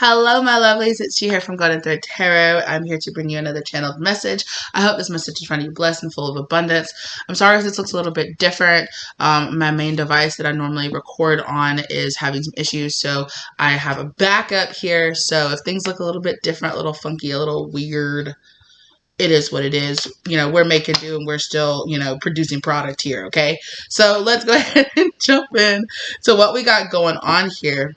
Hello, my lovelies. It's She here from Golden Thread Tarot. I'm here to bring you another channeled message. I hope this message is finding you blessed and full of abundance. I'm sorry if this looks a little bit different. My main device that I normally record on is having some issues, so I have a backup here. So if things look a little bit different, a little funky, a little weird, it is what it is. You know, we're making do and we're still, producing product here, okay? So let's go ahead and jump in to what we got going on here.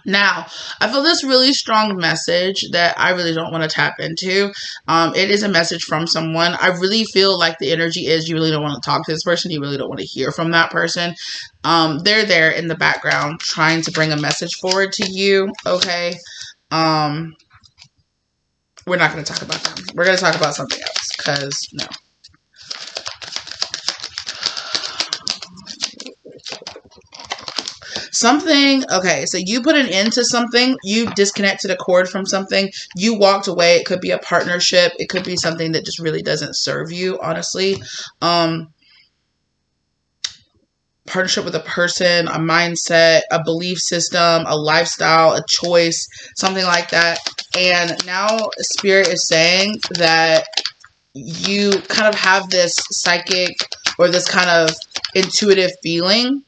Now, I feel this really strong message that I really don't want to tap into. It is a message from someone. I really feel like the energy is you really don't want to talk to this person. You really don't want to hear from that person. They're there in the background trying to bring a message forward to you, okay? We're not going to talk about them. We're going to talk about something else because, no. Something, okay, so you put an end to something, you disconnected a cord from something, you walked away. It could be a partnership, it could be something that just really doesn't serve you, honestly. Partnership with a person, a mindset, a belief system, a lifestyle, a choice, something like that. And now Spirit is saying that you kind of have this psychic or this kind of intuitive feeling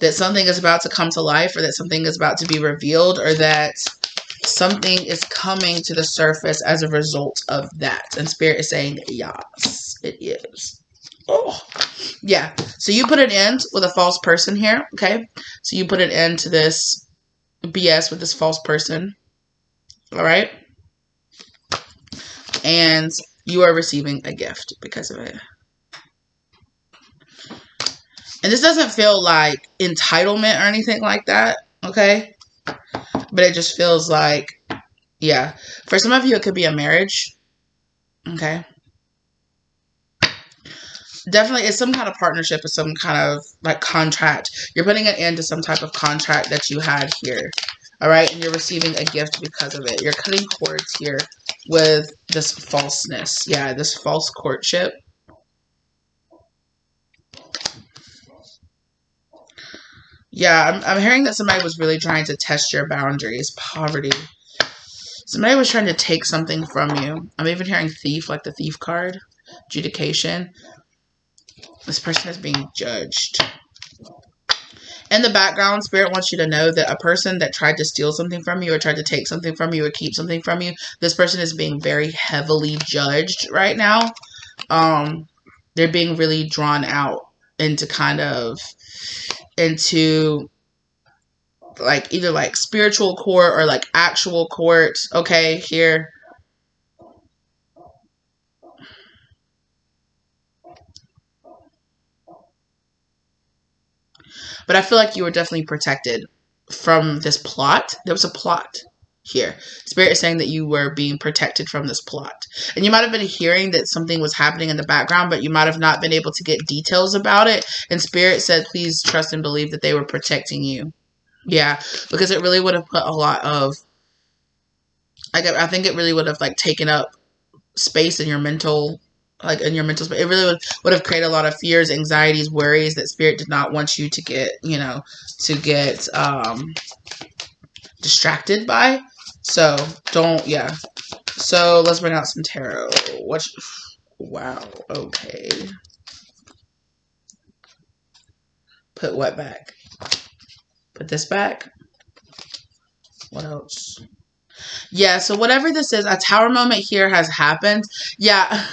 that something is about to come to life, or that something is about to be revealed, or that something is coming to the surface as a result of that. And Spirit is saying, yes, it is. Oh, yeah. So you put an end with a false person here, okay? So you put an end to this BS with this false person, all right? And you are receiving a gift because of it. And this doesn't feel like entitlement or anything like that, okay? But it just feels like, yeah. For some of you, it could be a marriage, okay? Definitely, it's some kind of partnership or some kind of, like, contract. You're putting an end to some type of contract that you had here, all right? And you're receiving a gift because of it. You're cutting cords here with this falseness. Yeah, this false courtship. Yeah, I'm hearing that somebody was really trying to test your boundaries. Poverty. Somebody was trying to take something from you. I'm even hearing thief, like the thief card. Adjudication. This person is being judged. In the background, Spirit wants you to know that a person that tried to steal something from you or tried to take something from you or keep something from you, this person is being very heavily judged right now. They're being really drawn out into like either like spiritual court or like actual court, okay, here. But I feel like you were definitely protected from this plot. There was a plot here. Spirit is saying that you were being protected from this plot. And you might have been hearing that something was happening in the background, but you might have not been able to get details about it. And Spirit said, please trust and believe that they were protecting you. Yeah, because it really would have put a lot of, I think it really would have like taken up space in your mental, space. It really would have created a lot of fears, anxieties, worries that Spirit did not want you to get, distracted by. So don't, yeah. So let's bring out some tarot. Wow, okay. Put what back? Put this back. What else? Yeah, so whatever this is, a tower moment here has happened. Yeah.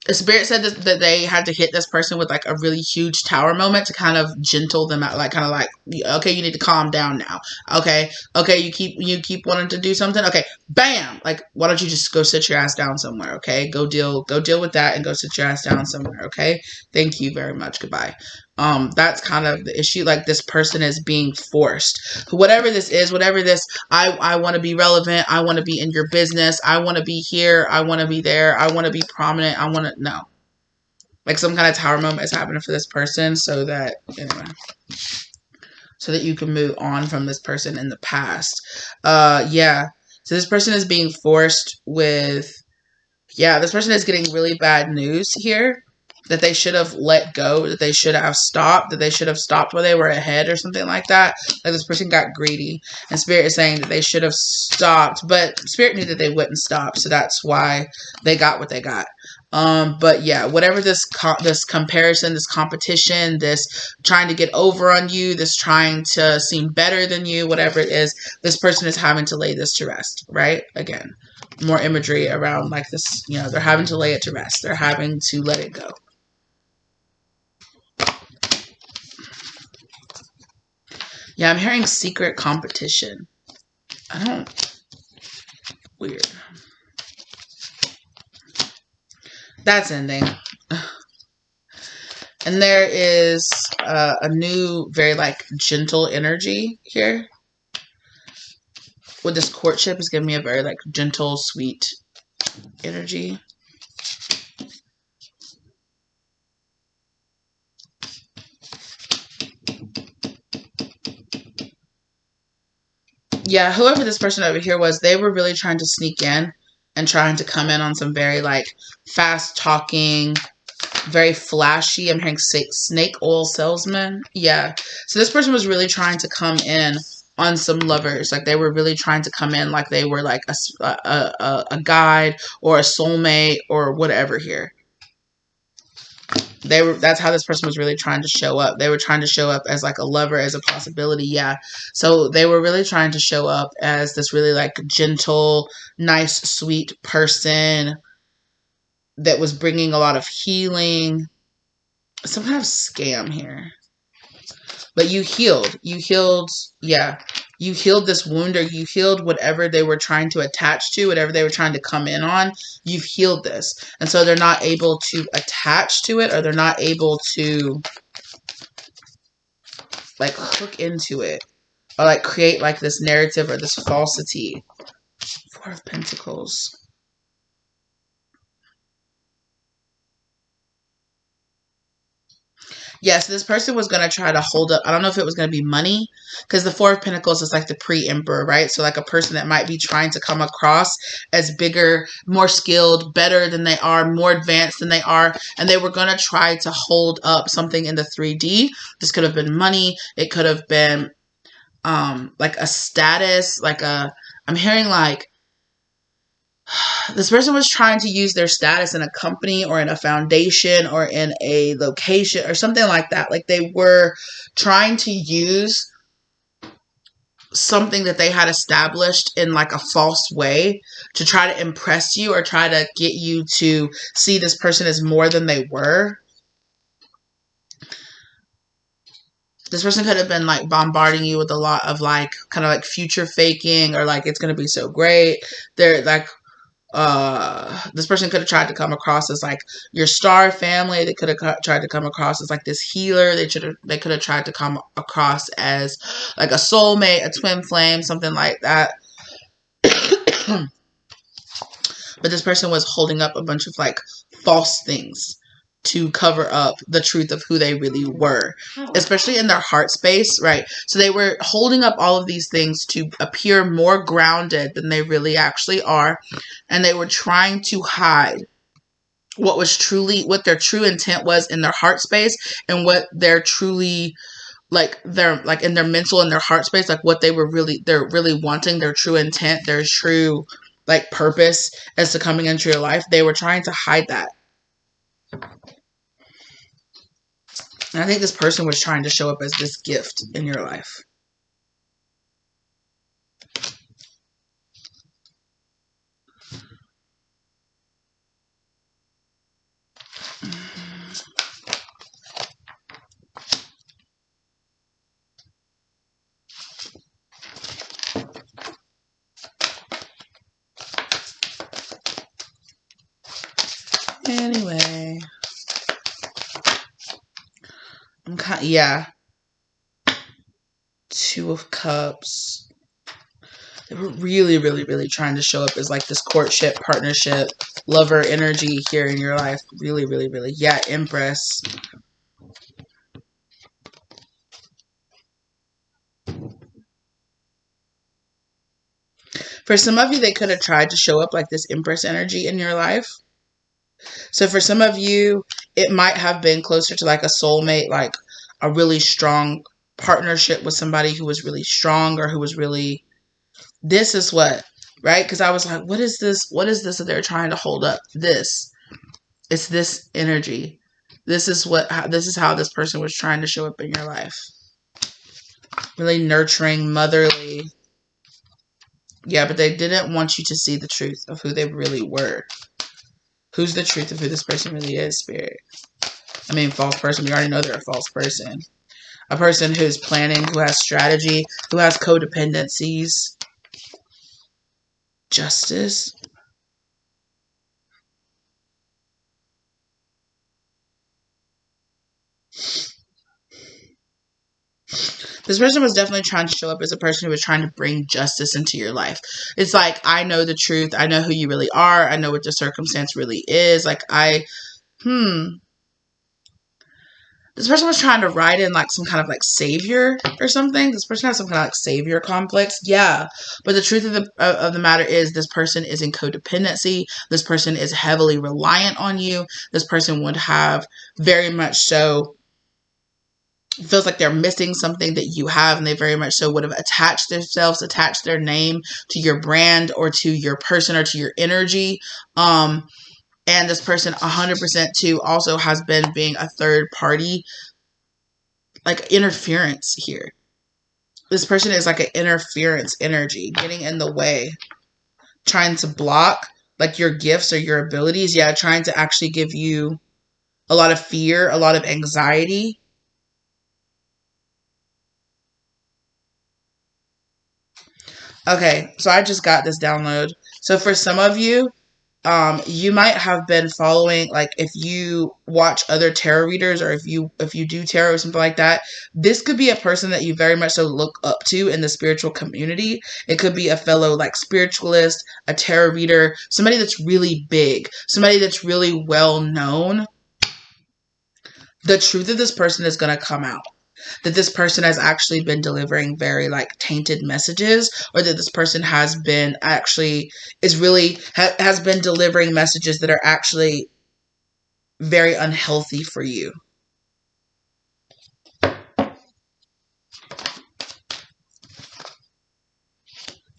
The Spirit said that they had to hit this person with like a really huge tower moment to kind of gentle them out, like kind of like, okay, you need to calm down now. Okay, you keep wanting to do something. Okay, bam! Like, why don't you just go sit your ass down somewhere? Okay, go deal with that and go sit your ass down somewhere. Okay, thank you very much. Goodbye. That's kind of the issue. Like, this person is being forced. Whatever this is, I want to be relevant. I want to be in your business. I want to be here. I want to be there. I want to be prominent. No. Like, some kind of tower moment is happening for this person so that, so that you can move on from this person in the past. Yeah. So this person is being forced with, this person is getting really bad news here that they should have let go, that they should have stopped, that they should have stopped where they were ahead or something like that. Like this person got greedy, and Spirit is saying that they should have stopped, but Spirit knew that they wouldn't stop, so that's why they got what they got. But yeah, whatever this comparison, this competition, this trying to get over on you, this trying to seem better than you, whatever it is, this person is having to lay this to rest, right? Again, more imagery around like this, you know, they're having to lay it to rest. They're having to let it go. Yeah, I'm hearing secret competition. Weird. That's ending. And there is a new, very like gentle energy here. With this courtship, is giving me a very like gentle, sweet energy. Yeah, whoever this person over here was, they were really trying to sneak in and trying to come in on some very like fast talking, very flashy. I'm hearing snake oil salesman. Yeah. So this person was really trying to come in on some lovers. Like they were really trying to come in like they were like a guide or a soulmate or whatever here. That's how this person was really trying to show up. They were trying to show up as like a lover, as a possibility. Yeah. So they were really trying to show up as this really like gentle, nice, sweet person that was bringing a lot of healing. Some kind of scam here. But you healed. Yeah. You healed this wound, or you healed whatever they were trying to attach to, whatever they were trying to come in on. You've healed this. And so they're not able to attach to it, or they're not able to like hook into it, or like create like this narrative or this falsity. Four of Pentacles. Yes, this person was going to try to hold up. I don't know if it was going to be money, because the Four of Pentacles is like the pre-emperor, right? So like a person that might be trying to come across as bigger, more skilled, better than they are, more advanced than they are. And they were going to try to hold up something in the 3D. This could have been money. It could have been like a status, like I'm hearing like, this person was trying to use their status in a company or in a foundation or in a location or something like that. Like they were trying to use something that they had established in like a false way to try to impress you or try to get you to see this person as more than they were. This person could have been like bombarding you with a lot of like kind of like future faking, or like it's going to be so great. They're like, this person could have tried to come across as like your star family. They could have tried to come across as like this healer. They could have tried to come across as like a soulmate, a twin flame, something like that. But this person was holding up a bunch of like false things to cover up the truth of who they really were, especially in their heart space, right? So they were holding up all of these things to appear more grounded than they really actually are. And they were trying to hide what their true intent was in their heart space, and what they're truly like in their mental and their heart space, like what they're really wanting, their true intent, their true like purpose as to coming into your life. They were trying to hide that. And I think this person was trying to show up as this gift in your life. Anyway. Yeah. Two of Cups. They were really, really, really trying to show up as like this courtship, partnership, lover energy here in your life. Really, really, really. Yeah, Empress. For some of you, they could have tried to show up like this Empress energy in your life. So for some of you, it might have been closer to like a soulmate, like a really strong partnership with somebody who was really strong, or who was really, this is what, right? Because I was like, what is this? What is this that they're trying to hold up? This. It's this energy. This is how this person was trying to show up in your life. Really nurturing, motherly. Yeah, but they didn't want you to see the truth of who they really were. Who's the truth of who this person really is, Spirit? I mean, false person. We already know they're a false person. A person who's planning, who has strategy, who has codependencies. Justice. This person was definitely trying to show up as a person who was trying to bring justice into your life. It's like, I know the truth. I know who you really are. I know what the circumstance really is. Like, this person was trying to write in like some kind of like savior or something. This person has some kind of like savior complex. Yeah. But the truth of the matter is, this person is in codependency. This person is heavily reliant on you. This person would have very much so, feels like they're missing something that you have, and they very much so would have attached themselves, attached their name to your brand or to your person or to your energy. And this person 100% too also has been being a third party, like interference here. This person is like an interference energy, getting in the way, trying to block like your gifts or your abilities. Yeah, trying to actually give you a lot of fear, a lot of anxiety. Okay, so I just got this download. So for some of you, you might have been following, like if you watch other tarot readers, or if you do tarot or something like that, this could be a person that you very much so look up to in the spiritual community. It could be a fellow like spiritualist, a tarot reader, somebody that's really big, somebody that's really well known. The truth of this person is going to come out. That this person has actually been delivering very like tainted messages, or that this person has been actually has been delivering messages that are actually very unhealthy for you.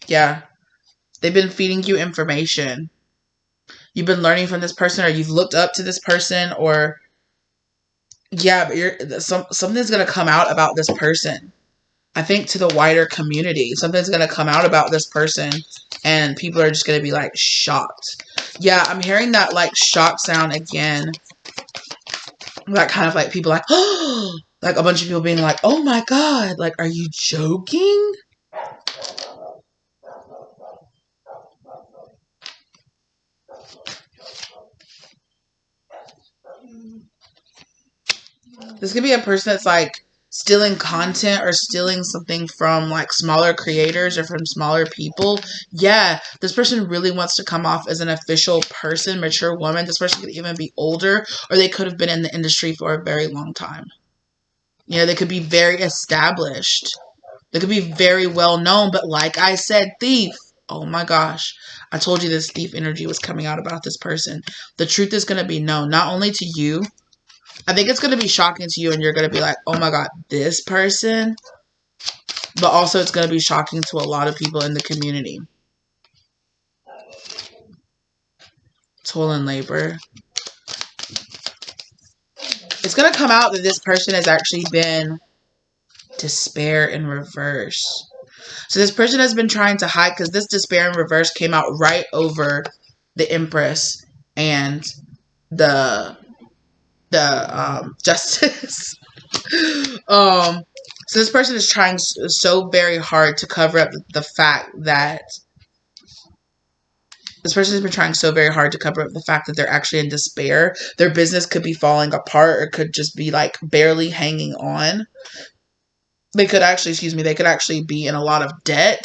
Yeah. They've been feeding you information. You've been learning from this person, or you've looked up to this person, or yeah, but something's going to come out about this person. I think to the wider community, something's going to come out about this person, and people are just going to be like shocked. Yeah, I'm hearing that like shock sound again. That kind of like people like, oh, like a bunch of people being like, oh my God, like, are you joking? This could be a person that's like stealing content or stealing something from like smaller creators or from smaller people. Yeah, this person really wants to come off as an official person, mature woman. This person could even be older, or they could have been in the industry for a very long time. You know, they could be very established. They could be very well known, but like I said, thief. Oh my gosh. I told you this thief energy was coming out about this person. The truth is going to be known, not only to you. I think it's going to be shocking to you, and you're going to be like, oh my God, this person. But also it's going to be shocking to a lot of people in the community. Toil and labor. It's going to come out that this person has actually been despair in reverse. So this person has been trying to hide, because this despair in reverse came out right over the Empress and the Justice. So this person is trying so very hard to cover up the fact that this person has been trying so very hard to cover up the fact that they're actually in despair. Their business could be falling apart, or could just be like barely hanging on. They could actually be in a lot of debt.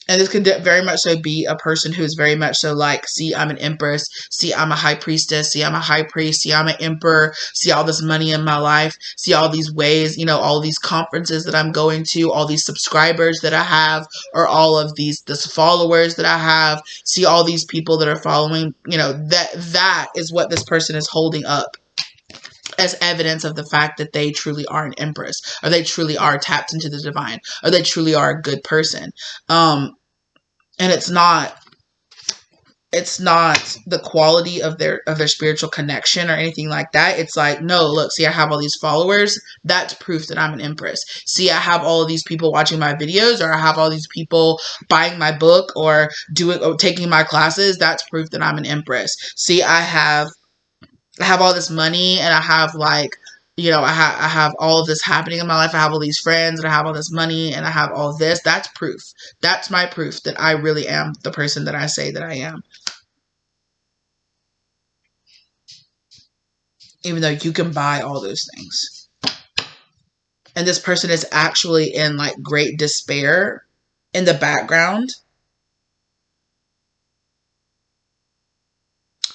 And this could very much so be a person who's very much so like, see, I'm an empress. See, I'm a high priestess. See, I'm a high priest. See, I'm an emperor. See all this money in my life. See all these ways, you know, all these conferences that I'm going to, all these subscribers that I have, or all of these followers that I have. See all these people that are following, you know, that is what this person is holding up as evidence of the fact that they truly are an empress, or they truly are tapped into the divine, or they truly are a good person. And it's not the quality of their spiritual connection or anything like that. It's like, no, look, see, I have all these followers. That's proof that I'm an empress. See, I have all of these people watching my videos, or I have all these people buying my book or taking my classes. That's proof that I'm an empress. See, I have all this money, and I have, like, you know, I have all of this happening in my life. I have all these friends, and I have all this money, and I have all this. That's proof. That's my proof that I really am the person that I say that I am. Even though you can buy all those things. And this person is actually in, like, great despair in the background.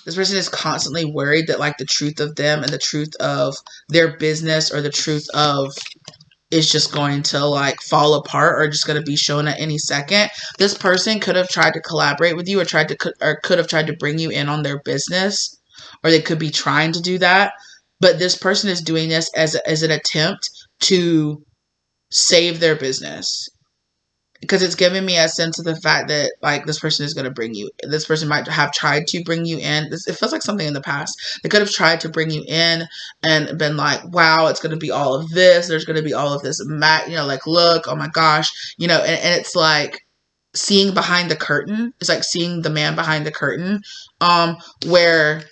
This person is constantly worried that, like, the truth of them and the truth of their business, or the truth of is just going to, like, fall apart, or just going to be shown at any second. This person could have tried to collaborate with you, or could have tried to bring you in on their business, or they could be trying to do that. But this person is doing this as an attempt to save their business. Because it's giving me a sense of the fact that, like, this person is going to this person might have tried to bring you in. It feels like something in the past. They could have tried to bring you in and been like, wow, it's going to be all of this. There's going to be all of this, you know, like, look, oh my gosh, you know, and it's like seeing behind the curtain. It's like seeing the man behind the curtain, where,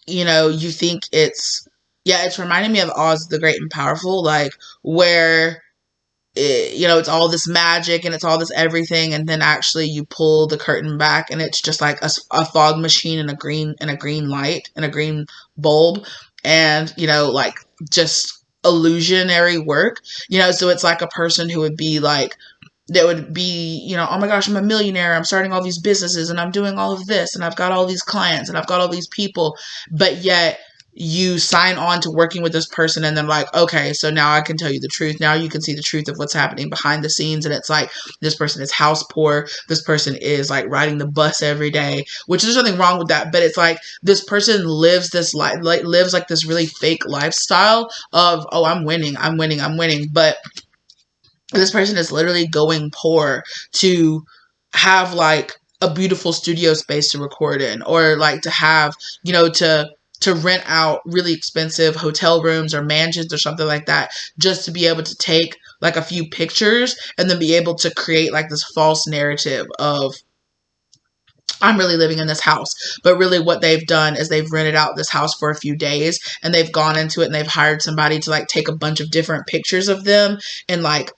you know, you think it's reminding me of Oz the Great and Powerful, like, where, you know, it's all this magic and it's all this everything, and then actually you pull the curtain back and it's just like a fog machine and a green light and a green bulb, and, you know, like, just illusionary work, you know. So it's like a person who would be like, that would be, you know, oh my gosh, I'm a millionaire, I'm starting all these businesses, and I'm doing all of this, and I've got all these clients, and I've got all these people, but yet you sign on to working with this person, and then, like, okay, so now I can tell you the truth. Now you can see the truth of what's happening behind the scenes. And it's like, this person is house poor. This person is, like, riding the bus every day, which there's nothing wrong with that. But it's like, this person lives this life, lives like this really fake lifestyle of, oh, I'm winning. But this person is literally going poor to have, like, a beautiful studio space to record in, or, like, to have, you know, to rent out really expensive hotel rooms or mansions or something like that, just to be able to take, like, a few pictures and then be able to create, like, this false narrative of, I'm really living in this house. But really what they've done is they've rented out this house for a few days, and they've gone into it and they've hired somebody to, like, take a bunch of different pictures of them and, like,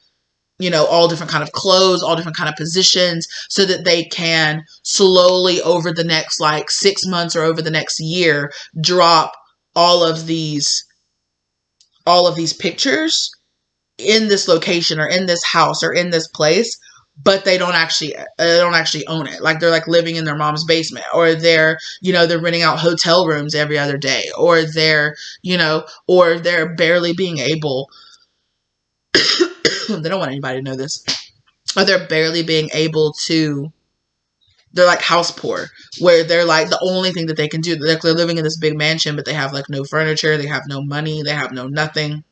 you know, all different kind of clothes, all different kind of positions, so that they can slowly over the next, like, 6 months or over the next year, drop all of these pictures in this location or in this house or in this place, but they don't actually own it. Like, they're, like, living in their mom's basement, or they're, you know, they're renting out hotel rooms every other day, or they're, you know, or they're barely being able they don't want anybody to know this, or they're barely being able to, they're, like, house poor, where they're, like, the only thing that they can do, they're living in this big mansion, but they have, like, no furniture, they have no money, they have no nothing.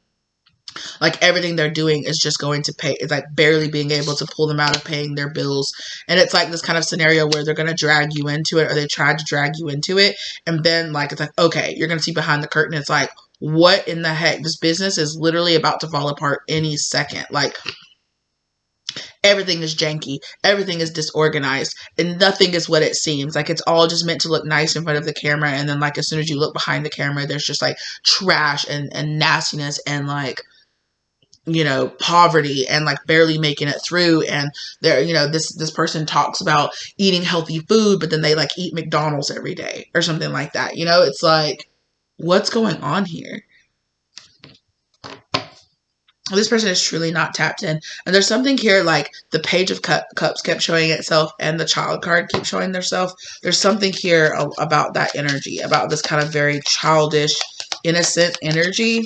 Like, everything they're doing is just going to pay, it's like barely being able to pull them out of paying their bills. And it's like this kind of scenario where they're going to drag you into it, or they try to drag you into it, and then, like, it's like, okay, you're going to see behind the curtain, it's like, what in the heck? This business is literally about to fall apart any second. Like, everything is janky, everything is disorganized, and nothing is what it seems. Like, it's all just meant to look nice in front of the camera, and then, like, as soon as you look behind the camera, there's just, like, trash and nastiness and, like, you know, poverty and, like, barely making it through. And there, you know, this person talks about eating healthy food, but then they, like, eat McDonald's every day or something like that. You know, it's like, what's going on here? This person is truly not tapped in. And there's something here, like the Page of Cups kept showing itself and the Child card keeps showing themselves. There's something here about that energy, about this kind of very childish, innocent energy.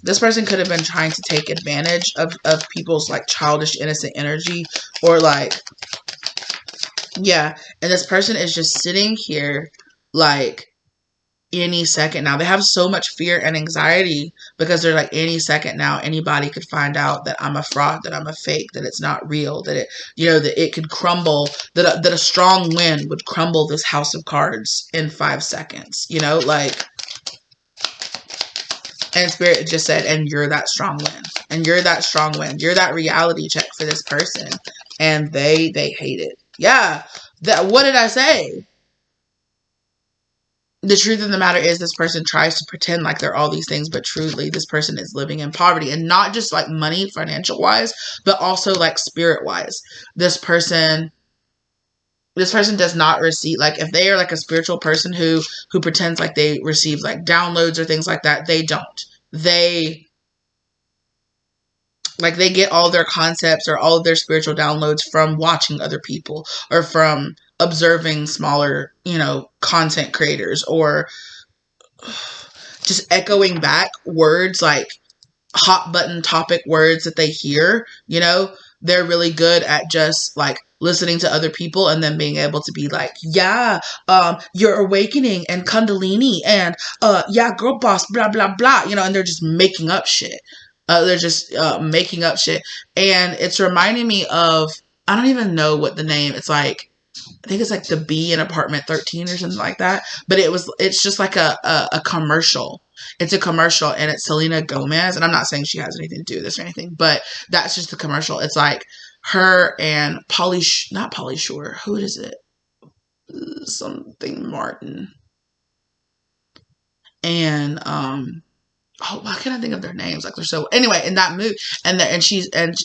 This person could have been trying to take advantage of people's like childish, innocent energy, or like, yeah. And this person is just sitting here like any second now. They have so much fear and anxiety because they're like, any second now, anybody could find out that I'm a fraud, that I'm a fake, that it's not real, that it, you know, that it could crumble, that a strong wind would crumble this house of cards in 5 seconds, you know, like, and Spirit just said, and you're that strong wind, and you're that strong wind, you're that reality check for this person, and they hate it. Yeah, that, what did I say? The truth of the matter is this person tries to pretend like they're all these things, but truly this person is living in poverty, and not just like money, financial wise, but also like spirit wise. This person does not receive, like if they are like a spiritual person who pretends like they receive like downloads or things like that, they don't. They get all their concepts or all of their spiritual downloads from watching other people or from observing smaller, you know, content creators, or just echoing back words, like hot button topic words that they hear. You know, they're really good at just like listening to other people and then being able to be like, yeah, you're awakening and Kundalini and yeah, girl boss, blah blah blah, you know, and they're just making up shit. They're just making up shit. And it's reminding me of, I don't even know what the name, it's like, I think it's like the Bee in Apartment 13 or something like that. But it's just like a commercial. It's a commercial, and it's Selena Gomez. And I'm not saying she has anything to do with this or anything, but that's just the commercial. It's like her and not Pauly Shore. Who is it? Something Martin. And, oh, why can't I think of their names? Like, they're so, anyway, in that movie, and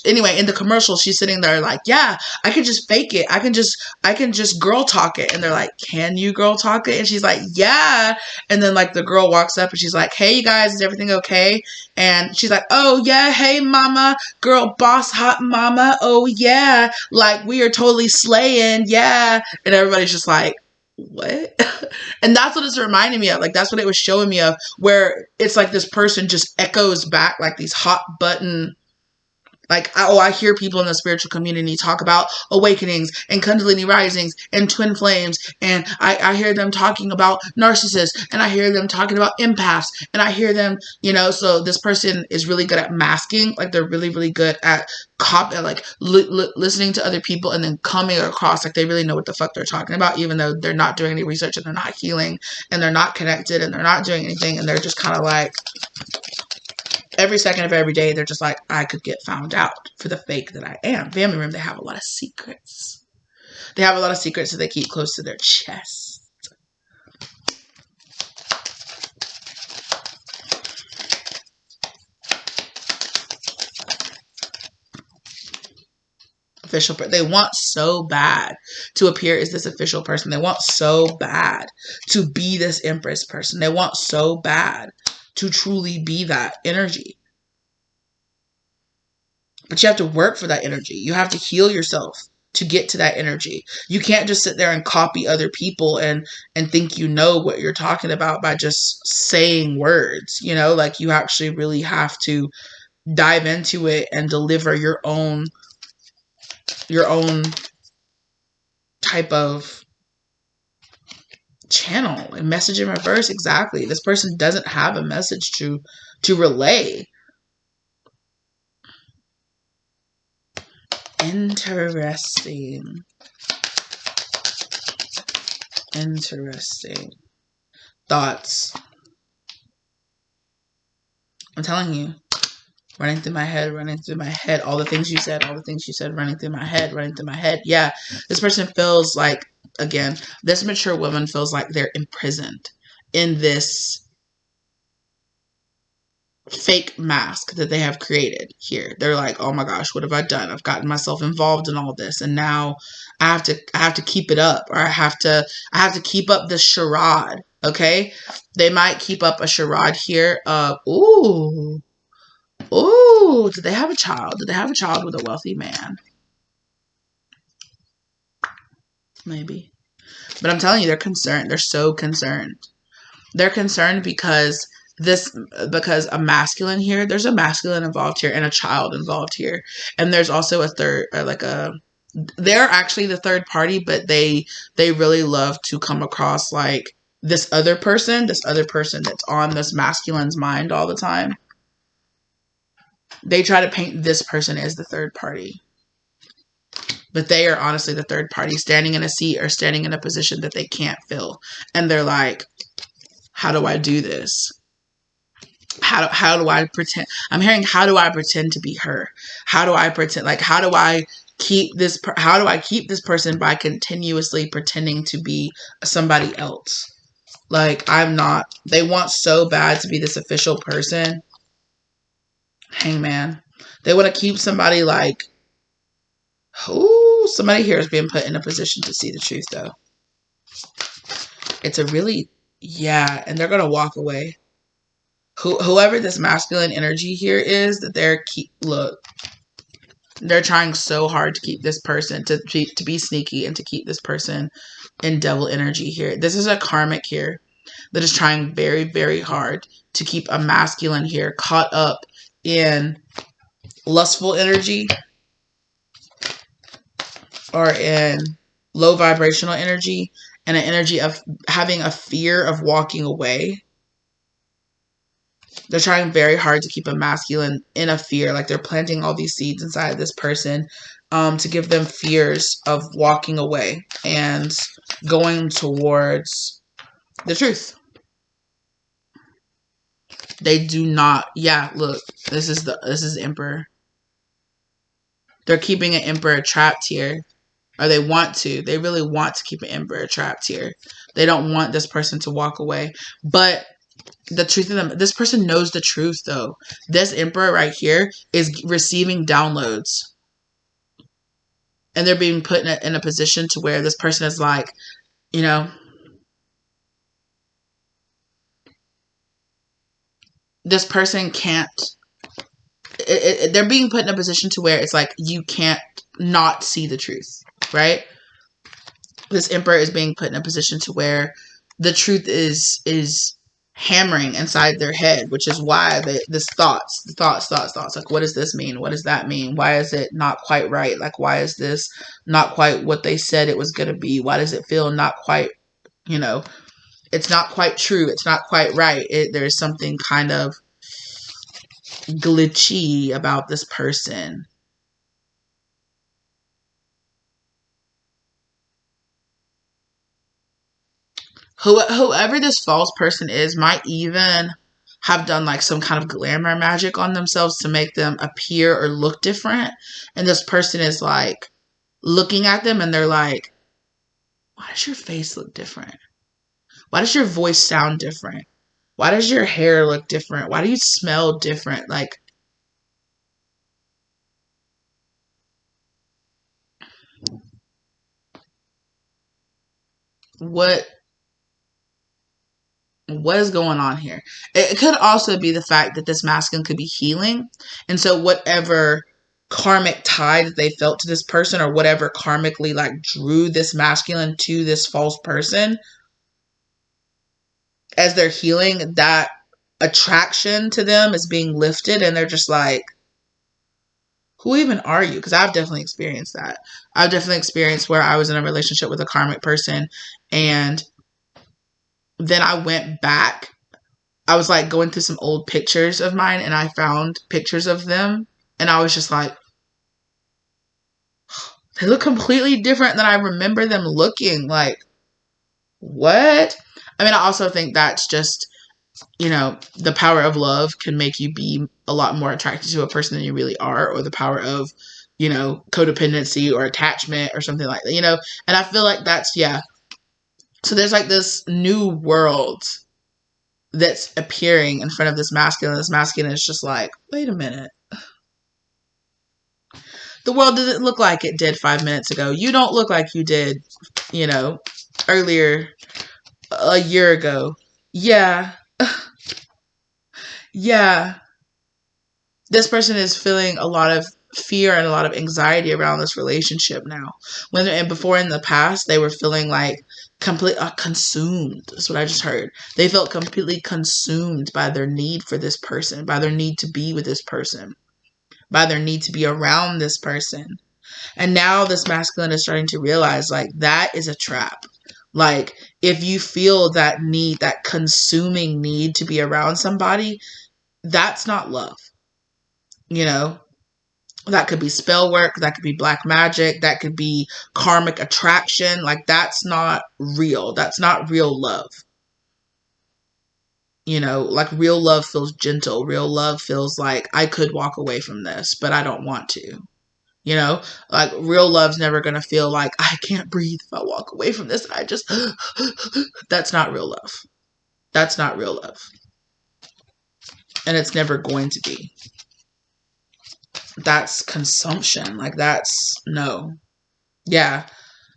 anyway, in the commercial, she's sitting there like, yeah, I can just fake it. I can just girl talk it. And they're like, can you girl talk it? And she's like, yeah. And then like the girl walks up and she's like, hey, you guys, is everything okay? And she's like, oh yeah, hey mama, girl boss, hot mama. Oh yeah. Like, we are totally slaying. Yeah. And everybody's just like, what? And that's what it's reminding me of. Like, that's what it was showing me of, where it's like this person just echoes back like these hot button, like, I hear people in the spiritual community talk about awakenings and Kundalini risings and twin flames, and I hear them talking about narcissists, and I hear them talking about empaths, and I hear them, you know, so this person is really good at masking. Like, they're really, really good at listening to other people and then coming across like they really know what the fuck they're talking about, even though they're not doing any research and they're not healing and they're not connected and they're not doing anything, and they're just kind of like, every second of every day, they're just like, I could get found out for the fake that I am. Family room, they have a lot of secrets. They have a lot of secrets that they keep close to their chest. Official, they want so bad to appear as this official person. They want so bad to be this Empress person. They want so bad to truly be that energy. But you have to work for that energy. You have to heal yourself to get to that energy. You can't just sit there and copy other people and think you know what you're talking about by just saying words. You know, like, you actually really have to dive into it and deliver your own type of channel. And message in reverse, exactly. This person doesn't have a message to relay. Interesting. Thoughts. I'm telling you, running through my head, all the things you said, running through my head. Yeah, this person feels like, again, this mature woman feels like they're imprisoned in this fake mask that they have created here. They're like, oh my gosh, what have I done? I've gotten myself involved in all this, and now I have to keep it up, or I have to keep up this charade. Okay, they might keep up a charade here of, ooh, Ooh, did they have a child? Did they have a child with a wealthy man? Maybe. But I'm telling you, they're concerned. They're so concerned. They're concerned because because a masculine here, there's a masculine involved here and a child involved here. And there's also a third, they're actually the third party, but they really love to come across like this other person that's on this masculine's mind all the time. They try to paint this person as the third party. But they are honestly the third party, standing in a seat or standing in a position that they can't fill. And they're like, how do I do this? How do I pretend? I'm hearing, how do I pretend to be her? How do I pretend? Like, how do I keep this person by continuously pretending to be somebody else? Like, I'm not. They want so bad to be this official person. Hangman. They want to keep somebody like, oh, somebody here is being put in a position to see the truth, though. It's a really, yeah, and they're going to walk away. Whoever this masculine energy here is, that they're trying so hard to keep this person, to be sneaky and to keep this person in devil energy here. This is a karmic here that is trying very, very hard to keep a masculine here caught up in lustful energy or in low vibrational energy and an energy of having a fear of walking away. They're trying very hard to keep a masculine in a fear. Like, they're planting all these seeds inside of this person to give them fears of walking away and going towards the truth. They do not. Yeah, look, this is Emperor. They're keeping an Emperor trapped here. Or they really want to keep an Emperor trapped here. They don't want this person to walk away. But the truth of them, this person knows the truth, though. This Emperor right here is receiving downloads. And they're being put in a position to where this person is like, you know, this person can't, they're being put in a position to where it's like, you can't not see the truth, right? This Emperor is being put in a position to where the truth is hammering inside their head, which is why this thoughts. Like, what does this mean? What does that mean? Why is it not quite right? Like, why is this not quite what they said it was going to be? Why does it feel not quite, it's not quite true. It's not quite right. There's something kind of glitchy about this person. Whoever this false person is might even have done like some kind of glamour magic on themselves to make them appear or look different. And this person is like looking at them and they're like, why does your face look different? Why does your voice sound different? Why does your hair look different? Why do you smell different? Like, what is going on here? It could also be the fact that this masculine could be healing. And so whatever karmic tie that they felt to this person, or whatever karmically like drew this masculine to this false person, as they're healing, that attraction to them is being lifted. And they're just like, who even are you? Because I've definitely experienced that. I've definitely experienced where I was in a relationship with a karmic person, and then I went back. I was like going through some old pictures of mine, and I found pictures of them, and I was just like, they look completely different than I remember them looking. Like, what? I mean, I also think that's just, the power of love can make you be a lot more attracted to a person than you really are, or the power of, codependency or attachment or something like that, and I feel like that's, yeah. So there's like this new world that's appearing in front of this masculine. This masculine is just like, wait a minute. The world doesn't look like it did 5 minutes ago. You don't look like you did, earlier, a year ago. Yeah. Yeah. This person is feeling a lot of fear and a lot of anxiety around this relationship now. And before in the past, they were feeling like consumed. That's what I just heard. They felt completely consumed by their need for this person, by their need to be with this person, by their need to be around this person. And now this masculine is starting to realize like that is a trap. Like if you feel that need, that consuming need to be around somebody, that's not love. You know, that could be spell work, that could be black magic, that could be karmic attraction. Like that's not real. That's not real love. You know, like real love feels gentle. Real love feels like I could walk away from this, but I don't want to. You know, like real love's never going to feel like I can't breathe if I walk away from this. I just, that's not real love. That's not real love. And it's never going to be. That's consumption. Like that's no. Yeah.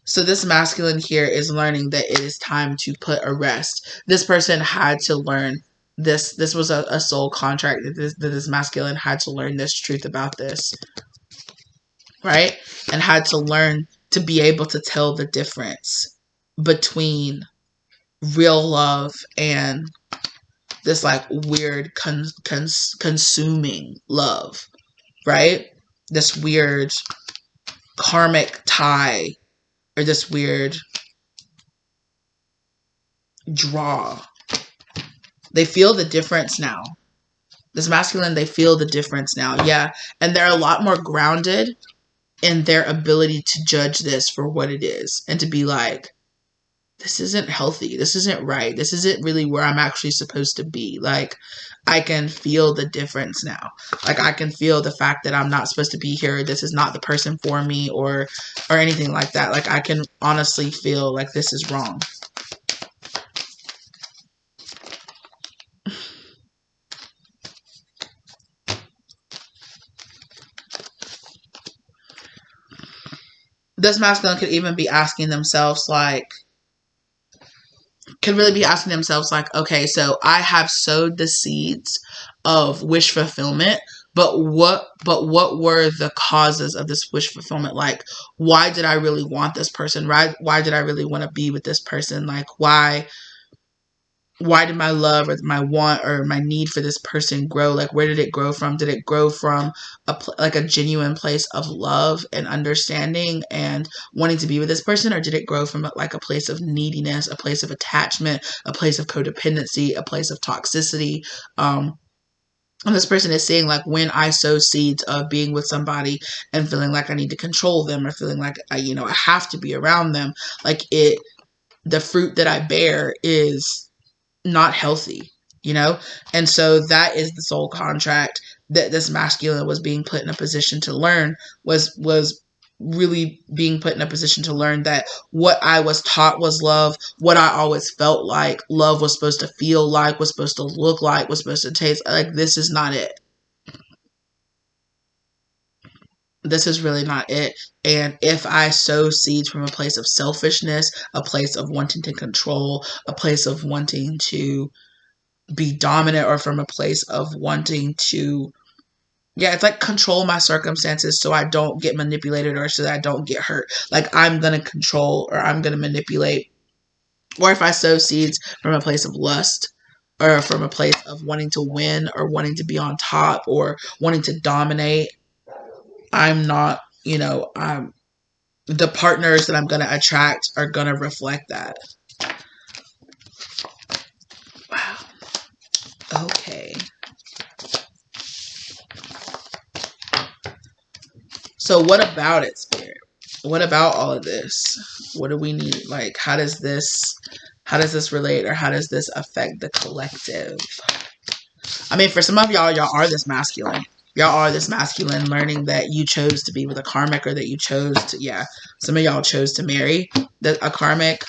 So this masculine here is learning that it is time to put a rest. This person had to learn this. This was a soul contract that this masculine had to learn this truth about this. Right? And had to learn to be able to tell the difference between real love and this like weird consuming love, right? This weird karmic tie or this weird draw. They feel the difference now. This masculine, they feel the difference now. Yeah. And they're a lot more grounded in their ability to judge this for what it is and to be like, this isn't healthy. This isn't right. This isn't really where I'm actually supposed to be. Like, I can feel the difference now. Like, I can feel the fact that I'm not supposed to be here. This is not the person for me or anything like that. Like, I can honestly feel like this is wrong. This masculine could even be asking themselves like, okay, so I have sowed the seeds of wish fulfillment, but what were the causes of this wish fulfillment? Like, why did I really want this person? Why did I really want to be with this person? Like, why did my love or my want or my need for this person grow? Like, where did it grow from? Did it grow from a genuine place of love and understanding and wanting to be with this person? Or did it grow from like a place of neediness, a place of attachment, a place of codependency, a place of toxicity? And this person is saying like, when I sow seeds of being with somebody and feeling like I need to control them or feeling like I have to be around them, like the fruit that I bear is not healthy, and so that is the soul contract that this masculine was being put in a position to learn, was really being put in a position to learn that what I was taught was love, what I always felt like love was supposed to feel like, was supposed to look like, was supposed to taste like, this is not it. This is really not it. And if I sow seeds from a place of selfishness, a place of wanting to control, a place of wanting to be dominant, or from a place of wanting to, it's like control my circumstances so I don't get manipulated or so that I don't get hurt. Like, I'm going to control or I'm going to manipulate. Or if I sow seeds from a place of lust or from a place of wanting to win or wanting to be on top or wanting to dominate, I'm not, the partners that I'm going to attract are going to reflect that. Wow. Okay. So what about it, Spirit? What about all of this? What do we need? Like, how does this relate, or how does this affect the collective? I mean, for some of y'all are this masculine. Y'all are this masculine learning that you chose to be with a karmic, or that you chose to, some of y'all chose to marry a karmic.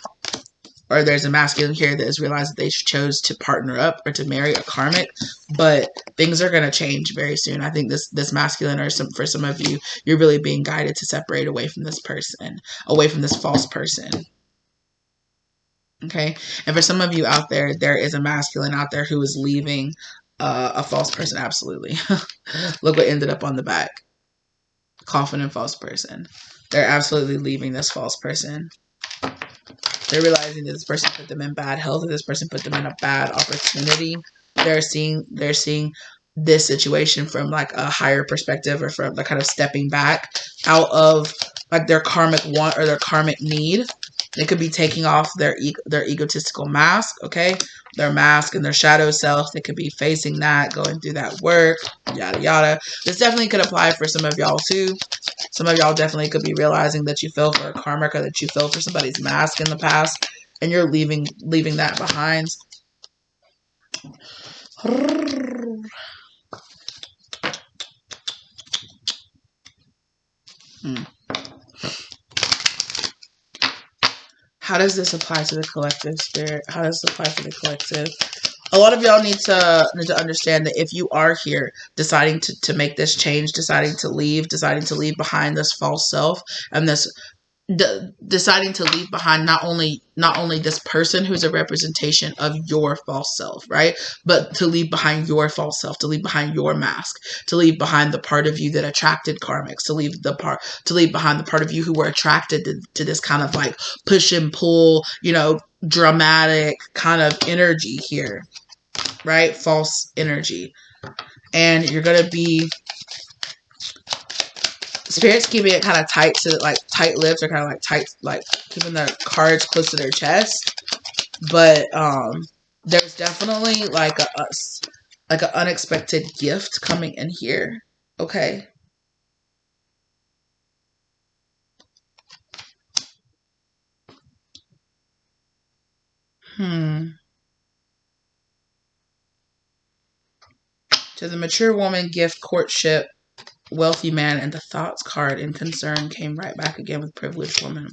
Or there's a masculine here that has realized that they chose to partner up or to marry a karmic, but things are going to change very soon. I think this masculine, or for some of you, you're really being guided to separate away from this person, away from this false person. Okay. And for some of you out there, there is a masculine out there who is leaving A false person, absolutely. Look what ended up on the back. Coffin and false person. They're absolutely leaving this false person. They're realizing that this person put them in bad health, or this person put them in a bad opportunity. They're seeing this situation from like a higher perspective, or from the kind of stepping back out of like their karmic want or their karmic need. They could be taking off their egotistical mask, okay? Their mask and their shadow self. They could be facing that, going through that work, yada yada. This definitely could apply for some of y'all too. Some of y'all definitely could be realizing that you fell for a karmic, or that you fell for somebody's mask in the past, and you're leaving that behind. How does this apply to the collective, Spirit? How does this apply for the collective? A lot of y'all need to understand that if you are here deciding to make this change, deciding to leave behind this false self, and this deciding to leave behind not only this person who's a representation of your false self, right? But to leave behind your false self, to leave behind your mask, to leave behind the part of you that attracted karmics, to leave behind the part of you who were attracted to this kind of like push and pull, dramatic kind of energy here, right? False energy. And you're gonna be Spirit's keeping it kind of tight, to like tight lips, or kind of like tight, like keeping their cards close to their chest. But there's definitely like an unexpected gift coming in here. Okay. To the mature woman, gift, courtship, wealthy man, and the thoughts card in concern came right back again with privileged woman.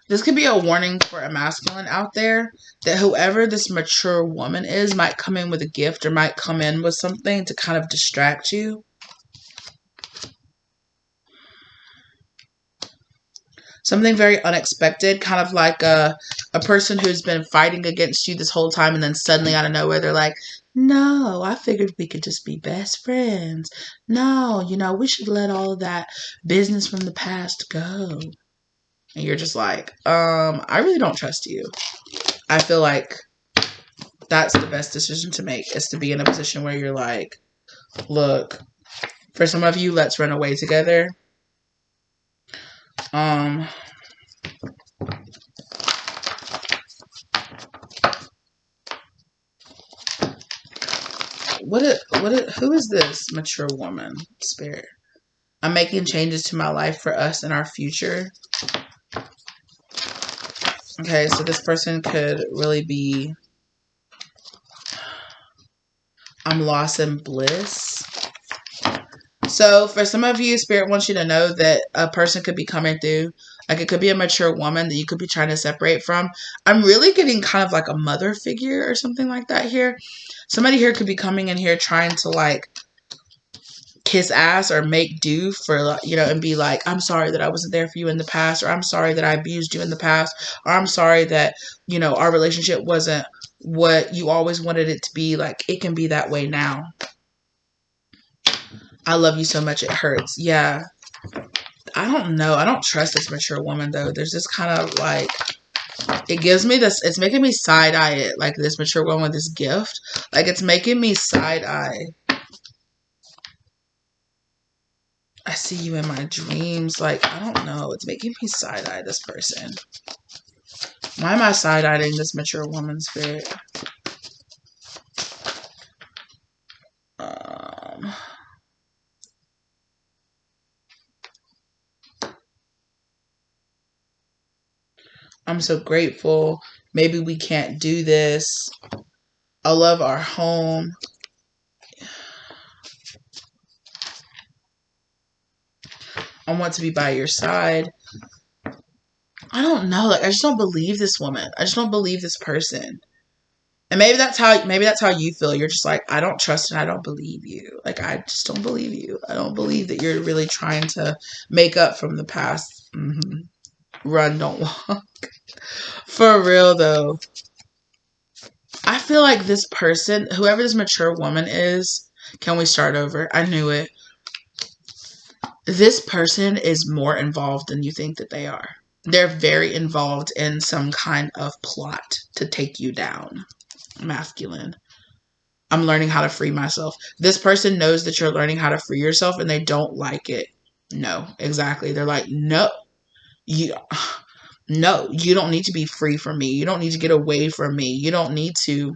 This could be a warning for a masculine out there, that whoever this mature woman is might come in with a gift, or might come in with something to kind of distract you. Something very unexpected, kind of like a person who's been fighting against you this whole time, and then suddenly out of nowhere they're like, no, I figured we could just be best friends. No, we should let all of that business from the past go. And you're just like, I really don't trust you. I feel like that's the best decision to make, is to be in a position where you're like, look, for some of you, let's run away together. Who is this mature woman, Spirit? I'm making changes to my life for us and our future. Okay, so this person could really be, I'm lost in bliss. So for some of you, Spirit wants you to know that a person could be coming through. Like, it could be a mature woman that you could be trying to separate from. I'm really getting kind of like a mother figure or something like that here. Somebody here could be coming in here trying to like kiss ass or make do for, and be like, I'm sorry that I wasn't there for you in the past, or I'm sorry that I abused you in the past, or I'm sorry that, our relationship wasn't what you always wanted it to be. Like, it can be that way now. I love you so much it hurts. Yeah. I don't know. I don't trust this mature woman though. There's this kind of like, it gives me this, it's making me side eye it, like this mature woman with this gift. Like, it's making me side eye. I see you in my dreams. Like, I don't know. It's making me side-eye this person. Why am I side-eyeing this mature woman, Spirit? I'm so grateful. Maybe we can't do this. I love our home. I want to be by your side. I don't know. Like, I just don't believe this woman. I just don't believe this person. And maybe that's how you feel. You're just like, I don't trust and I don't believe you. Like, I just don't believe you. I don't believe that you're really trying to make up from the past. Run, don't walk. For real though. I feel like this person, whoever this mature woman is, can we start over? I knew it. This person is more involved than you think that they are. They're very involved in some kind of plot to take you down. Masculine. I'm learning how to free myself. This person knows that you're learning how to free yourself and they don't like it. No, exactly. They're like, no, you, no, you don't need to be free from me. You don't need to get away from me. You don't need to.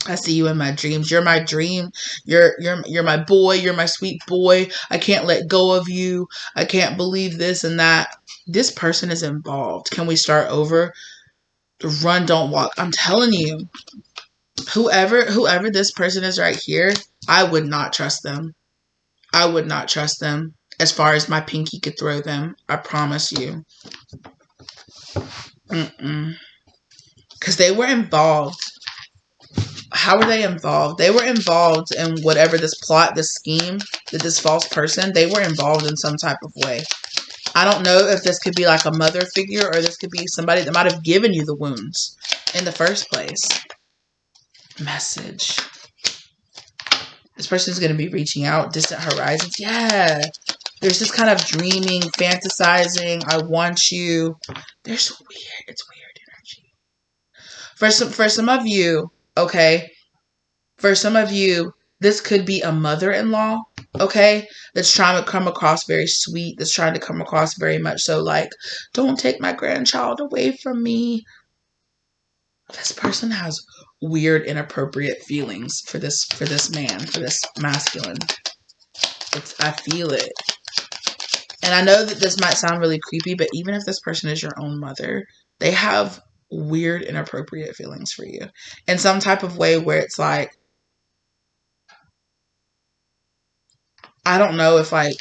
I see you in my dreams. You're my dream. You're my boy. You're my sweet boy. I can't let go of you. I can't believe this and that. This person is involved. Can we start over? Run, don't walk. I'm telling you, whoever this person is right here, I would not trust them. I would not trust them as far as my pinky could throw them. I promise you. Because they were involved. How were they involved? They were involved in whatever this plot, this scheme, that this false person, they were involved in some type of way. I don't know if this could be like a mother figure or this could be somebody that might have given you the wounds in the first place. Message. This person is going to be reaching out, distant horizons. Yeah. There's this kind of dreaming, fantasizing, I want you. There's weird, it's weird energy. For some of you, okay, for some of you, this could be a mother-in-law, okay, that's trying to come across very sweet, that's trying to come across very much so like, don't take my grandchild away from me. This person has weird, inappropriate feelings for this man, for this masculine. I feel it. And I know that this might sound really creepy, but even if this person is your own mother, they have weird, inappropriate feelings for you in some type of way where it's like, I don't know if like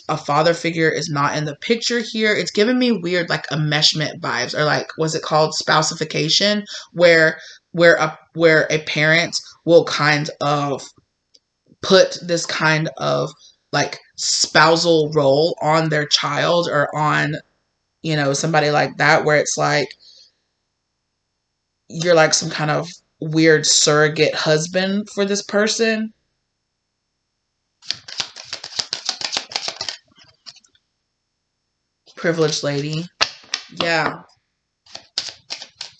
a father figure is not in the picture here. It's giving me weird like enmeshment vibes, or like, what's it called, spousification, where a parent will kind of put this kind of like spousal role on their child or on, you know, somebody like that, where it's like you're like some kind of weird surrogate husband for this person. Privileged lady. Yeah.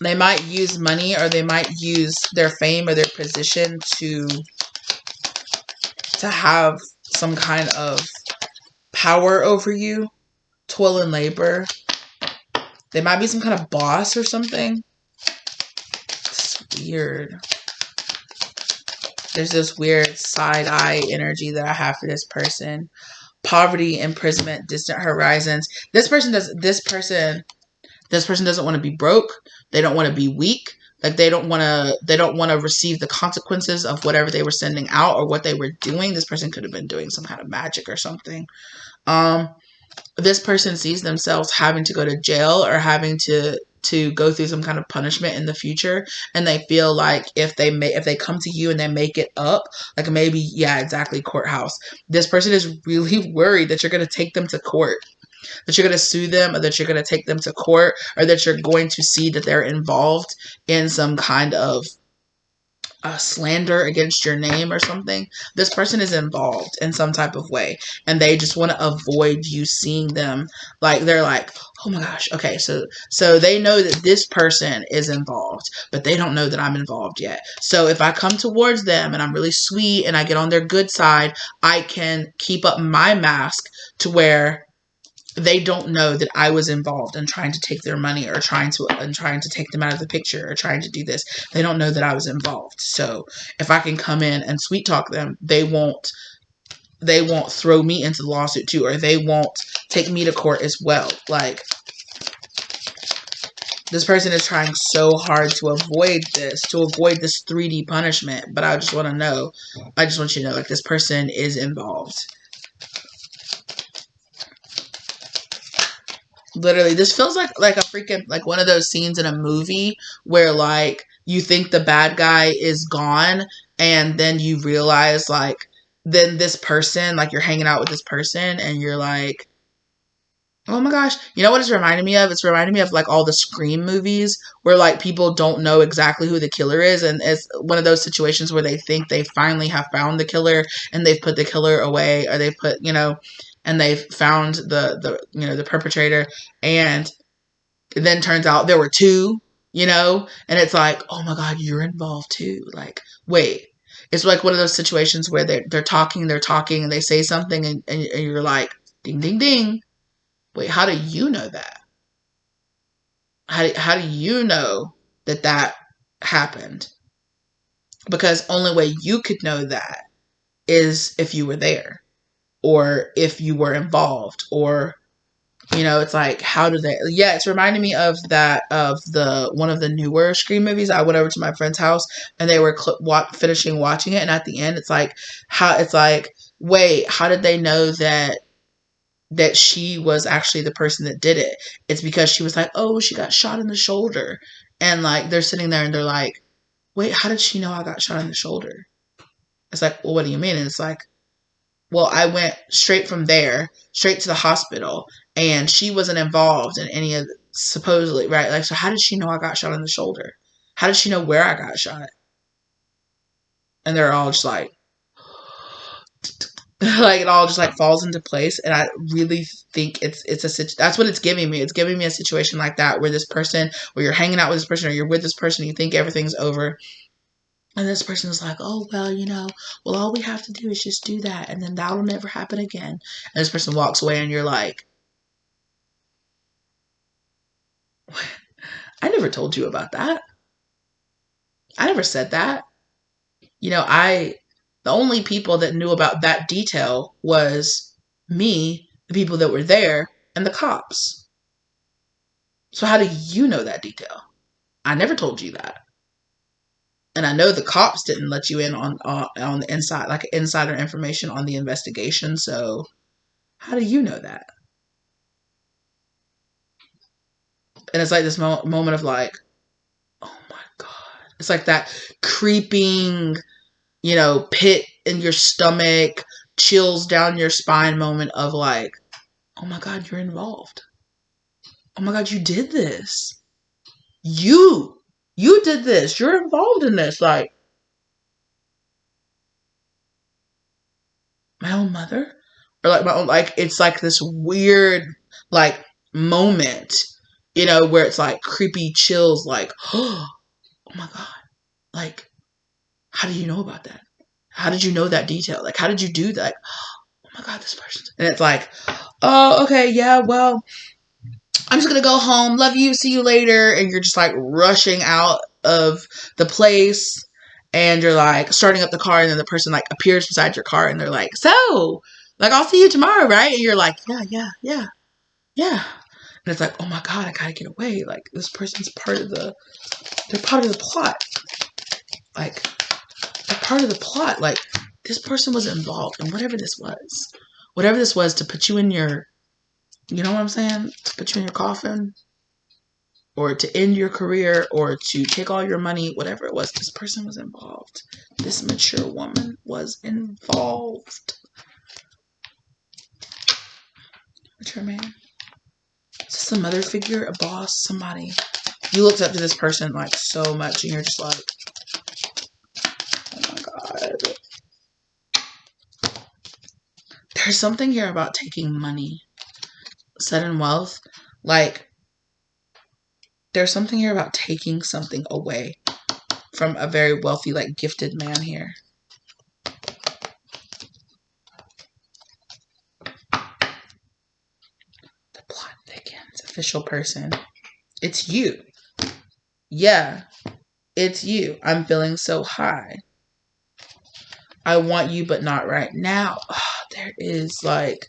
They might use money, or they might use their fame or their position to have some kind of power over you. Toil and labor. They might be some kind of boss or something. It's weird. There's this weird side-eye energy that I have for this person. Poverty, imprisonment, distant horizons. This person doesn't want to be broke. They don't want to be weak. Like they don't want to receive the consequences of whatever they were sending out or what they were doing. This person could have been doing some kind of magic or something. This person sees themselves having to go to jail or having to go through some kind of punishment in the future, and they feel like if they come to you and they make it up, like maybe, yeah, exactly, courthouse. This person is really worried that you're going to take them to court, that you're going to sue them, or that you're going to take them to court, or that you're going to see that they're involved in some kind of slander against your name or something. This person is involved in some type of way, and they just want to avoid you seeing them. Like they're like, oh my gosh, okay, so they know that this person is involved, but they don't know that I'm involved yet. So if I come towards them and I'm really sweet and I get on their good side, I can keep up my mask to where they don't know that I was involved in trying to take their money, or trying to take them out of the picture, or trying to do this. They don't know that I was involved. So if I can come in and sweet talk them, they won't throw me into the lawsuit too, or they won't take me to court as well. Like, this person is trying so hard to avoid this 3D punishment. But I just want you to know, like, this person is involved. Literally, this feels like a freaking, like one of those scenes in a movie where like you think the bad guy is gone, and then you realize, like, then this person, like, you're hanging out with this person, and you're like, oh my gosh. You know what it's reminding me of? It's reminding me of, like, all the Scream movies where, like, people don't know exactly who the killer is. And it's one of those situations where they think they finally have found the killer, and they've put the killer away, or they've put, and they've found the perpetrator. And it then turns out there were two, and it's like, oh my God, you're involved too. Like, wait. It's like one of those situations where they're talking, and they say something, and you're like, ding, ding, ding. Wait, how do you know that? How do you know that happened? Because only way you could know that is if you were there, or if you were involved, or it's like, how do they? Yeah, it's reminding me of one of the newer Scream movies. I went over to my friend's house, and they were finishing watching it, and at the end, it's like, wait, how did they know that she was actually the person that did it? It's because she was like, oh, she got shot in the shoulder. And, like, they're sitting there and they're like, wait, how did she know I got shot in the shoulder? It's like, well, what do you mean? And it's like, well, I went straight from there, straight to the hospital, and she wasn't involved in any of supposedly, right? Like, so how did she know I got shot in the shoulder? How did she know where I got shot? And they're all just like, like, it all just, like, falls into place. And I really think that's what it's giving me. It's giving me a situation like that, where you're hanging out with this person, or you're with this person, you think everything's over, and this person is like, oh, well, all we have to do is just do that, and then that'll never happen again. And this person walks away, and you're like, I never told you about that. I never said that. The only people that knew about that detail was me, the people that were there, and the cops. So how do you know that detail? I never told you that. And I know the cops didn't let you in on the inside, like, insider information on the investigation. So how do you know that? And it's like this moment of, like, oh my God. It's like that creeping, pit in your stomach, chills down your spine moment of, like, oh my God, you're involved. Oh my God, you did this. You did this. You're involved in this. Like, my own mother? Or, like, my own, like, it's like this weird, like, moment, where it's like creepy chills, like, oh my God. Like, how do you know about that? How did you know that detail? Like, how did you do that? Like, oh my God, this person. And it's like, oh, okay, yeah, well, I'm just going to go home. Love you. See you later. And you're just, like, rushing out of the place, and you're, like, starting up the car, and then the person, like, appears beside your car, and they're like, so, like, I'll see you tomorrow, right? And you're like, yeah. And it's like, oh my God, I gotta get away. Like, this person's they're part of the plot. Like, they're part of the plot. Like, this person was involved in whatever this was. Whatever this was, to put you in your, you know what I'm saying? To put you in your coffin, or to end your career, or to take all your money, whatever it was, this person was involved. This mature woman was involved. Mature man. Is this a mother figure, a boss, somebody? You looked up to this person, like, so much, and you're just like, oh my God. There's something here about taking money, sudden wealth. Like, there's something here about taking something away from a very wealthy, like, gifted man here. The plot thickens. Official person. It's you. Yeah, it's you. I'm feeling so high. I want you, but not right now. Oh, there is, like,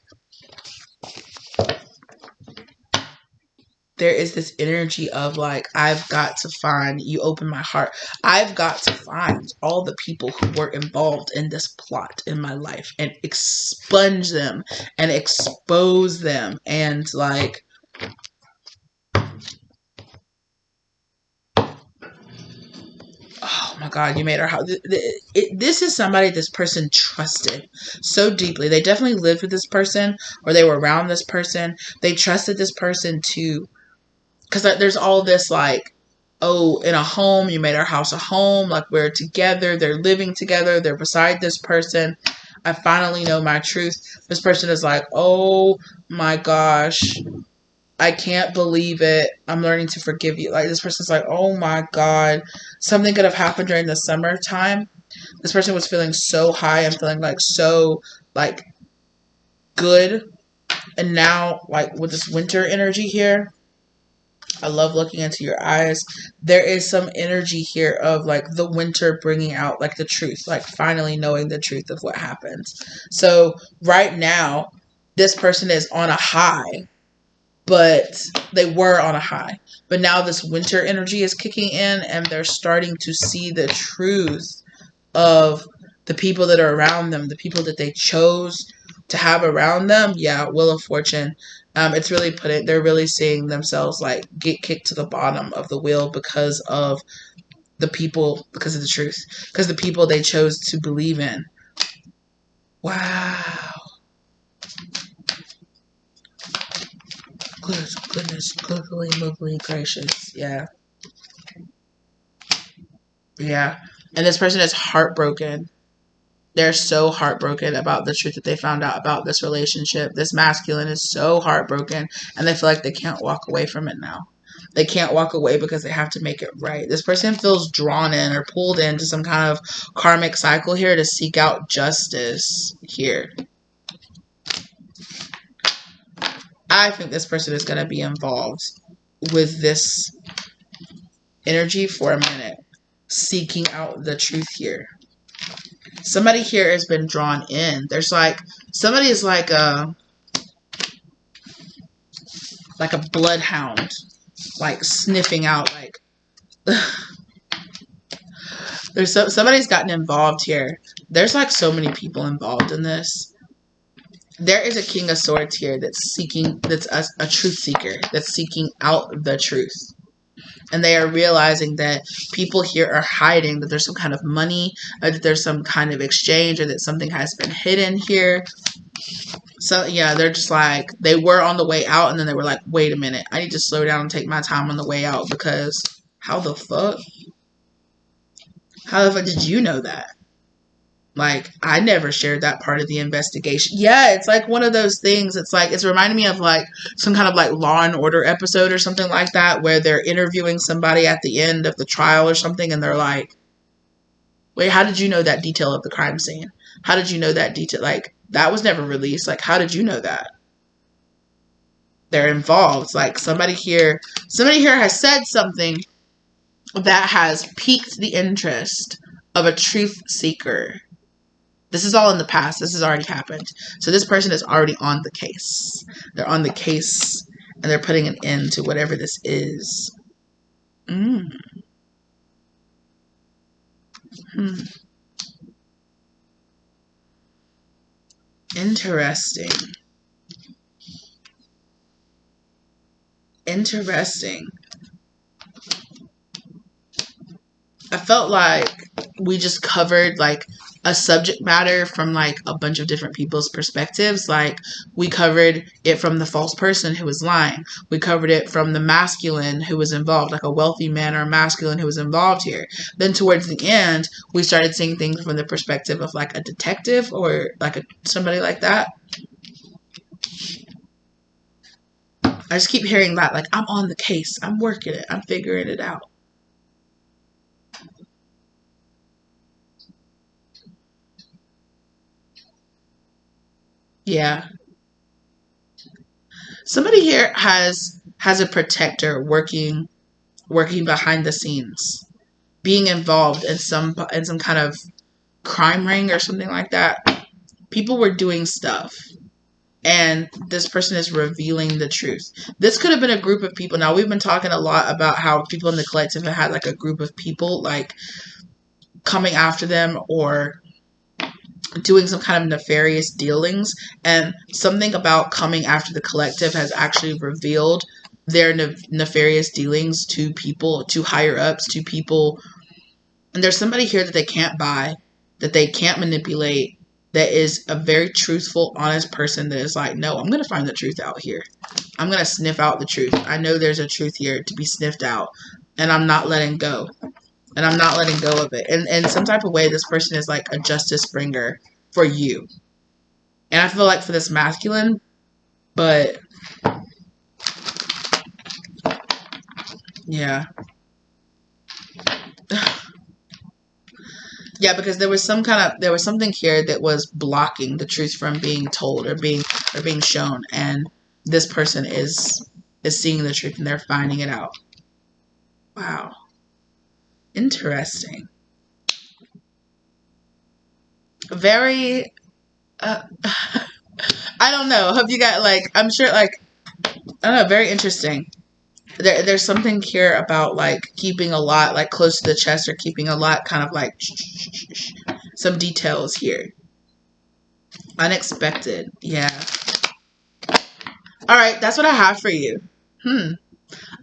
there is this energy of, like, I've got to find, you open my heart, I've got to find all the people who were involved in this plot in my life, and expunge them, and expose them, and, like, my God, you made our house. This is somebody this person trusted so deeply. They definitely lived with this person, or they were around this person. They trusted this person to, because there's all this like, oh, in a home, you made our house a home. Like, we're together. They're living together. They're beside this person. I finally know my truth. This person is like, oh my gosh, I can't believe it. I'm learning to forgive you. Like, this person's like, oh my God, something could have happened during the summertime. This person was feeling so high and feeling like so like good. And now, like, with this winter energy here, I love looking into your eyes. There is some energy here of like the winter bringing out like the truth, like finally knowing the truth of what happens. So right now, this person is on a high, but they were on a high. But now this winter energy is kicking in, and they're starting to see the truth of the people that are around them, the people that they chose to have around them. Yeah, Wheel of Fortune. It's really they're really seeing themselves like get kicked to the bottom of the wheel because of the people, because of the truth, because the people they chose to believe in. Wow. Goodness, googly, moogly, gracious. Yeah. Yeah. And this person is heartbroken. They're so heartbroken about the truth that they found out about this relationship. This masculine is so heartbroken, and they feel like they can't walk away from it now. They can't walk away because they have to make it right. This person feels drawn in or pulled into some kind of karmic cycle here to seek out justice here. I think this person is going to be involved with this energy for a minute, seeking out the truth here. Somebody here has been drawn in. There's like, somebody is like a bloodhound, like sniffing out, like, somebody's gotten involved here. There's like so many people involved in this. There is a King of Swords here that's a truth seeker, that's seeking out the truth. And they are realizing that people here are hiding, that there's some kind of money, or that there's some kind of exchange, or that something has been hidden here. So, yeah, they're just like, they were on the way out, and then they were like, wait a minute, I need to slow down and take my time on the way out, because how the fuck? How the fuck did you know that? Like, I never shared that part of the investigation. Yeah, it's like one of those things. It's like, it's reminding me of like some kind of like Law and Order episode or something like that, where they're interviewing somebody at the end of the trial or something, and they're like, wait, how did you know that detail of the crime scene? How did you know that detail? Like, that was never released. Like, how did you know that? They're involved. Like, somebody here has said something that has piqued the interest of a truth seeker. This is all in the past. This has already happened. So this person is already on the case. They're on the case, and they're putting an end to whatever this is. Interesting. I felt like we just covered like a subject matter from like a bunch of different people's perspectives. Like, we covered it from the false person who was lying. We covered it from the masculine who was involved, like a wealthy man or a masculine who was involved here. Then towards the end, we started seeing things from the perspective of like a detective or like somebody like that. I just keep hearing that, like, I'm on the case. I'm working it. I'm figuring it out. Yeah. Somebody here has a protector working behind the scenes, being involved in some kind of crime ring or something like that. People were doing stuff, and this person is revealing the truth. This could have been a group of people. Now, we've been talking a lot about how people in the collective have had like a group of people like coming after them or doing some kind of nefarious dealings, and something about coming after the collective has actually revealed their nefarious dealings to people, to higher ups, to people And there's somebody here that they can't buy, that they can't manipulate, that is a very truthful, honest person that is like, no, I'm going to find the truth out here. I'm going to sniff out the truth. I know there's a truth here to be sniffed out, and I'm not letting go. And I'm not letting go of it. And in some type of way, this person is like a justice bringer for you. And I feel like for this masculine, but yeah. Yeah, because there was something here that was blocking the truth from being told or being shown, and this person is seeing the truth and they're finding it out. Wow. Interesting. Very I don't know. Hope you got like, I'm sure, like, I don't know, very interesting. There's something here about like keeping a lot like close to the chest, or keeping a lot kind of like some details here. Unexpected. Yeah. All right, that's what I have for you.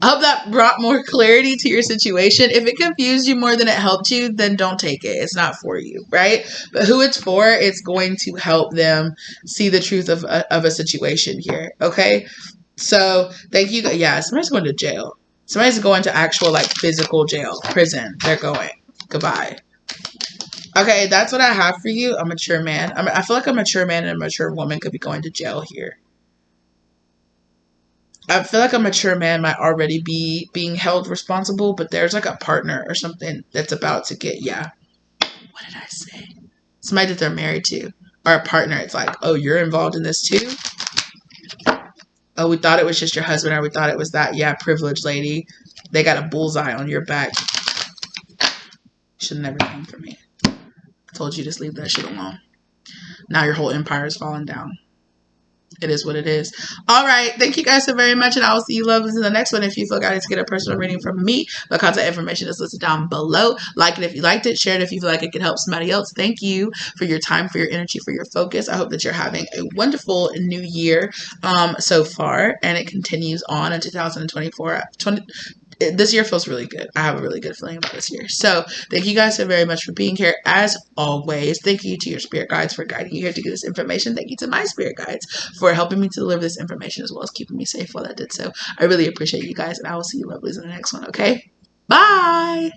I hope that brought more clarity to your situation. If it confused you more than it helped you, then don't take it. It's not for you, right? But who it's for, it's going to help them see the truth of a situation here, okay? So thank you. Yeah, somebody's going to jail. Somebody's going to actual like physical jail, prison. They're going. Goodbye. Okay, that's what I have for you. A mature man. I feel like a mature man and a mature woman could be going to jail here. I feel like a mature man might already be being held responsible, but there's like a partner or something that's about to get, yeah. What did I say? Somebody that they're married to, or a partner. It's like, oh, you're involved in this too? Oh, we thought it was just your husband, or we thought it was that, yeah, privileged lady. They got a bullseye on your back. Should have never come for me. I told you, just leave that shit alone. Now your whole empire is falling down. It is what it is. All right. Thank you guys so very much. And I will see you lovers in the next one. If you feel guided to get a personal reading from me, the contact information is listed down below. Like it if you liked it. Share it if you feel like it could help somebody else. Thank you for your time, for your energy, for your focus. I hope that you're having a wonderful new year so far. And it continues on in 2024. This year feels really good. I have a really good feeling about this year. So thank you guys so very much for being here. As always, thank you to your spirit guides for guiding you here to get this information. Thank you to my spirit guides for helping me to deliver this information, as well as keeping me safe while I did so. I really appreciate you guys, and I will see you lovelies in the next one, okay? Bye!